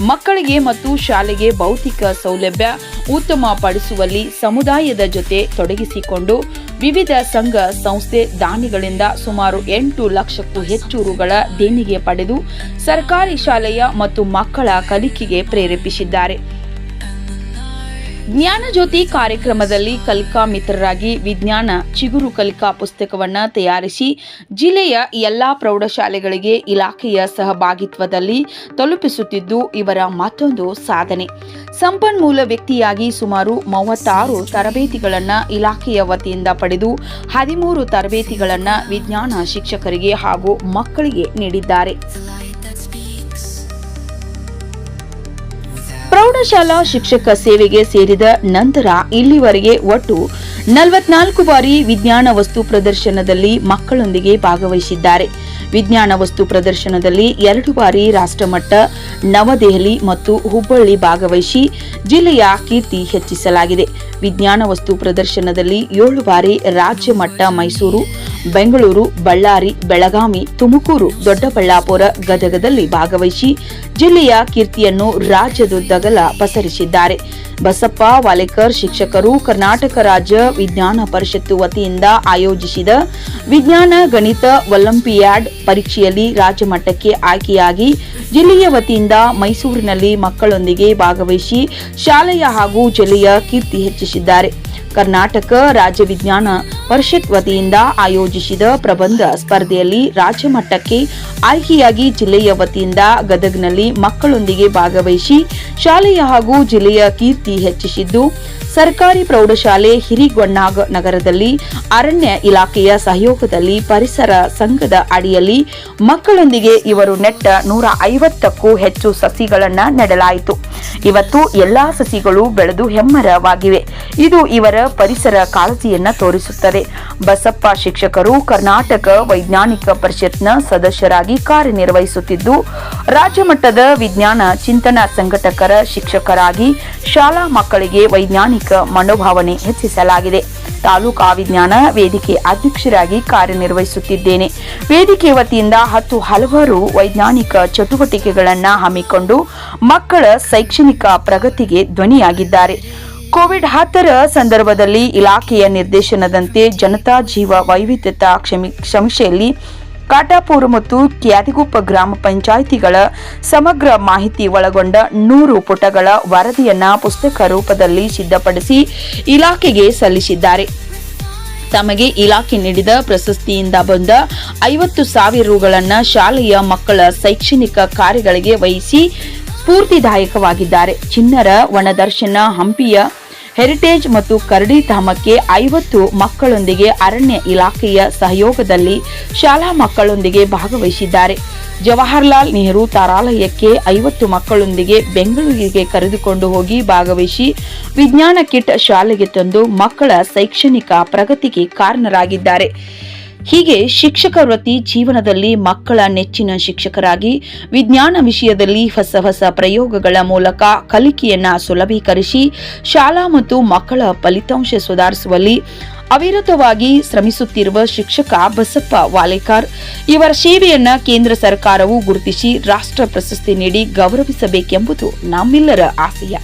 ಮಕ್ಕಳಿಗೆ ಮತ್ತು ಶಾಲೆಗೆ ಭೌತಿಕ ಸೌಲಭ್ಯ ಉತ್ತಮಪಡಿಸುವಲ್ಲಿ ಸಮುದಾಯದ ಜೊತೆ ತೊಡಗಿಸಿಕೊಂಡು ವಿವಿಧ ಸಂಘ ಸಂಸ್ಥೆ ದಾನಿಗಳಿಂದ ಸುಮಾರು 8 ಲಕ್ಷಕ್ಕೂ ಹೆಚ್ಚು ರುಗಳ ದೇಣಿಗೆ ಪಡೆದು ಸರ್ಕಾರಿ ಶಾಲೆಯ ಮತ್ತು ಮಕ್ಕಳ ಕಲಿಕೆಗೆ ಪ್ರೇರೇಪಿಸಿದ್ದಾರೆ. ಜ್ಞಾನಜ್ಯೋತಿ ಕಾರ್ಯಕ್ರಮದಲ್ಲಿ ಕಲಿಕಾ ಮಿತ್ರರಾಗಿ ವಿಜ್ಞಾನ ಚಿಗುರು ಕಲಿಕಾ ಪುಸ್ತಕವನ್ನು ತಯಾರಿಸಿ ಜಿಲ್ಲೆಯ ಎಲ್ಲಾ ಪ್ರೌಢಶಾಲೆಗಳಿಗೆ ಇಲಾಖೆಯ ಸಹಭಾಗಿತ್ವದಲ್ಲಿ ತಲುಪಿಸುತ್ತಿದ್ದು ಇವರ ಮತ್ತೊಂದು ಸಾಧನೆ. ಸಂಪನ್ಮೂಲ ವ್ಯಕ್ತಿಯಾಗಿ ಸುಮಾರು 36 ತರಬೇತಿಗಳನ್ನು ಇಲಾಖೆಯ ವತಿಯಿಂದ ಪಡೆದು 13 ತರಬೇತಿಗಳನ್ನು ವಿಜ್ಞಾನ ಶಿಕ್ಷಕರಿಗೆ ಹಾಗೂ ಮಕ್ಕಳಿಗೆ ನೀಡಿದ್ದಾರೆ. ಪ್ರೌಢಶಾಲಾ ಶಿಕ್ಷಕ ಸೇವೆಗೆ ಸೇರಿದ ನಂತರ ಇಲ್ಲಿವರೆಗೆ ಒಟ್ಟು 44 ಬಾರಿ ವಿಜ್ಞಾನ ವಸ್ತು ಪ್ರದರ್ಶನದಲ್ಲಿ ಮಕ್ಕಳೊಂದಿಗೆ ಭಾಗವಹಿಸಿದ್ದಾರೆ. ವಿಜ್ಞಾನ ವಸ್ತು ಪ್ರದರ್ಶನದಲ್ಲಿ 2 ಬಾರಿ ರಾಷ್ಟ್ರಮಟ್ಟ ನವದೆಹಲಿ ಮತ್ತು ಹುಬ್ಬಳ್ಳಿ ಭಾಗವಹಿಸಿ ಜಿಲ್ಲೆಯ ಕೀರ್ತಿ ಹೆಚ್ಚಿಸಲಾಗಿದೆ. ವಿಜ್ಞಾನ ವಸ್ತು ಪ್ರದರ್ಶನದಲ್ಲಿ 7 ಬಾರಿ ರಾಜ್ಯ ಮಟ್ಟ ಮೈಸೂರು, ಬೆಂಗಳೂರು, ಬಳ್ಳಾರಿ, ಬೆಳಗಾವಿ, ತುಮಕೂರು, ದೊಡ್ಡಬಳ್ಳಾಪುರ, ಗದಗದಲ್ಲಿ ಭಾಗವಹಿಸಿ ಜಿಲ್ಲೆಯ ಕೀರ್ತಿಯನ್ನು ರಾಜ್ಯದುದ್ದಗಲ ಪಸರಿಸಿದ್ದಾರೆ. ಬಸಪ್ಪ ವಾಲೇಕರ್ ಶಿಕ್ಷಕರು ಕರ್ನಾಟಕ ರಾಜ್ಯ ವಿಜ್ಞಾನ ಪರಿಷತ್ತು ವತಿಯಿಂದ ಆಯೋಜಿಸಿದ ವಿಜ್ಞಾನ ಗಣಿತ ಒಲಿಂಪಿಯಾಡ್ ಪರೀಕ್ಷೆಯಲ್ಲಿ ರಾಜ್ಯ ಮಟ್ಟಕ್ಕೆ ಆಯ್ಕೆಯಾಗಿ ಜಿಲ್ಲೆಯ ವತಿಯಿಂದ ಮೈಸೂರಿನಲ್ಲಿ ಮಕ್ಕಳೊಂದಿಗೆ ಭಾಗವಹಿಸಿ ಶಾಲೆಯ ಹಾಗೂ ಜಿಲ್ಲೆಯ ಕೀರ್ತಿ ಹೆಚ್ಚಿಸಿದ್ದಾರೆ. ಕರ್ನಾಟಕ ರಾಜ್ಯ ವಿಜ್ಞಾನ ಪರಿಷತ್ ವತಿಯಿಂದ ಆಯೋಜಿಸಿದ ಪ್ರಬಂಧ ಸ್ಪರ್ಧೆಯಲ್ಲಿ ರಾಜ್ಯ ಮಟ್ಟಕ್ಕೆ ಆಯ್ಕೆಯಾಗಿ ಜಿಲ್ಲೆಯ ವತಿಯಿಂದ ಗದಗ್ನಲ್ಲಿ ಮಕ್ಕಳೊಂದಿಗೆ ಭಾಗವಹಿಸಿ ಶಾಲೆಯ ಹಾಗೂ ಜಿಲ್ಲೆಯ ಕೀರ್ತಿ ಹೆಚ್ಚಿಸಿದ್ದು, ಸರ್ಕಾರಿ ಪ್ರೌಢಶಾಲೆ ಹಿರಿಗೊಣ್ಣಾಗ ನಗರದಲ್ಲಿ ಅರಣ್ಯ ಇಲಾಖೆಯ ಸಹಯೋಗದಲ್ಲಿ ಪರಿಸರ ಸಂಘದ ಅಡಿಯಲ್ಲಿ ಮಕ್ಕಳೊಂದಿಗೆ ಇವರು ನೆಟ್ಟ 150ಕ್ಕೂ ಹೆಚ್ಚು ಸಸಿಗಳನ್ನು ನೆಡಲಾಯಿತು. ಇವತ್ತು ಎಲ್ಲಾ ಸಸಿಗಳು ಬೆಳೆದು ಹೆಮ್ಮರವಾಗಿವೆ. ಇದು ಇವರ ಪರಿಸರ ಕಾಳಜಿಯನ್ನ ತೋರಿಸುತ್ತದೆ. ಬಸಪ್ಪ ಶಿಕ್ಷಕರು ಕರ್ನಾಟಕ ವೈಜ್ಞಾನಿಕ ಪರಿಷತ್ನ ಸದಸ್ಯರಾಗಿ ಕಾರ್ಯನಿರ್ವಹಿಸುತ್ತಿದ್ದು, ರಾಜ್ಯ ಮಟ್ಟದ ವಿಜ್ಞಾನ ಚಿಂತನಾ ಸಂಘಟಕರ ಶಿಕ್ಷಕರಾಗಿ ಶಾಲಾ ಮಕ್ಕಳಿಗೆ ವೈಜ್ಞಾನಿಕ ಮನೋಭಾವನೆ ಹೆಚ್ಚಿಸಲಾಗಿದೆ. ತಾಲೂಕಾ ವಿಜ್ಞಾನ ವೇದಿಕೆ ಅಧ್ಯಕ್ಷರಾಗಿ ಕಾರ್ಯನಿರ್ವಹಿಸುತ್ತಿದ್ದೇನೆ. ವೇದಿಕೆ ವತಿಯಿಂದ ಹಲವಾರು ವೈಜ್ಞಾನಿಕ ಚಟುವಟಿಕೆಗಳನ್ನು ಹಮ್ಮಿಕೊಂಡು ಮಕ್ಕಳ ಶೈಕ್ಷಣಿಕ ಪ್ರಗತಿಗೆ ಧ್ವನಿಯಾಗಿದ್ದಾರೆ. ಕೋವಿಡ್-10 ಸಂದರ್ಭದಲ್ಲಿ ಇಲಾಖೆಯ ನಿರ್ದೇಶನದಂತೆ ಜನತಾ ಜೀವ ವೈವಿಧ್ಯತಾ ಸಮೀಕ್ಷೆಯಲ್ಲಿ ಕಾಟಾಪುರ ಮತ್ತು ಕ್ಯಾದಿಗುಪ್ಪ ಗ್ರಾಮ ಪಂಚಾಯಿತಿಗಳ ಸಮಗ್ರ ಮಾಹಿತಿ ಒಳಗೊಂಡ 100 ಪುಟಗಳ ವರದಿಯನ್ನ ಪುಸ್ತಕ ರೂಪದಲ್ಲಿ ಸಿದ್ಧಪಡಿಸಿ ಇಲಾಖೆಗೆ ಸಲ್ಲಿಸಿದ್ದಾರೆ. ತಮಗೆ ಇಲಾಖೆ ನೀಡಿದ ಪ್ರಶಸ್ತಿಯಿಂದ ಬಂದ 50,000 ರುಗಳನ್ನು ಶಾಲೆಯ ಮಕ್ಕಳ ಶೈಕ್ಷಣಿಕ ಕಾರ್ಯಗಳಿಗೆ ವಹಿಸಿ ಸ್ಫೂರ್ತಿದಾಯಕವಾಗಿದ್ದಾರೆ. ಚಿನ್ನರ ವನದರ್ಶನ, ಹಂಪಿಯ ಹೆರಿಟೇಜ್ ಮತ್ತು ಕರಡಿಧಾಮಕ್ಕೆ 50 ಮಕ್ಕಳೊಂದಿಗೆ ಅರಣ್ಯ ಇಲಾಖೆಯ ಸಹಯೋಗದಲ್ಲಿ ಶಾಲಾ ಮಕ್ಕಳೊಂದಿಗೆ ಭಾಗವಹಿಸಿದ್ದಾರೆ. ಜವಾಹರಲಾಲ್ ನೆಹರು ತಾರಾಲಯಕ್ಕೆ 50 ಮಕ್ಕಳೊಂದಿಗೆ ಬೆಂಗಳೂರಿಗೆ ಕರೆದುಕೊಂಡು ಹೋಗಿ ಭಾಗವಹಿಸಿ ವಿಜ್ಞಾನ ಕಿಟ್ ಶಾಲೆಗೆ ತಂದು ಮಕ್ಕಳ ಶೈಕ್ಷಣಿಕ ಪ್ರಗತಿಗೆ ಕಾರಣರಾಗಿದ್ದಾರೆ. ಹೀಗೆ ಶಿಕ್ಷಕ ವೃತ್ತಿ ಜೀವನದಲ್ಲಿ ಮಕ್ಕಳ ನೆಚ್ಚಿನ ಶಿಕ್ಷಕರಾಗಿ ವಿಜ್ಞಾನ ವಿಷಯದಲ್ಲಿ ಹೊಸ ಪ್ರಯೋಗಗಳ ಮೂಲಕ ಕಲಿಕೆಯನ್ನ ಸುಲಭೀಕರಿಸಿ ಶಾಲಾ ಮತ್ತು ಮಕ್ಕಳ ಫಲಿತಾಂಶ ಸುಧಾರಿಸುವಲ್ಲಿ ಅವಿರತವಾಗಿ ಶ್ರಮಿಸುತ್ತಿರುವ ಶಿಕ್ಷಕ ಬಸಪ್ಪ ವಾಲೇಕರ್ ಇವರ ಸೇವೆಯನ್ನ ಕೇಂದ್ರ ಸರ್ಕಾರವು ಗುರುತಿಸಿ ರಾಷ್ಟ್ರ ಪ್ರಶಸ್ತಿ ನೀಡಿ ಗೌರವಿಸಬೇಕೆಂಬುದು ನಮ್ಮೆಲ್ಲರ ಆಶಯ.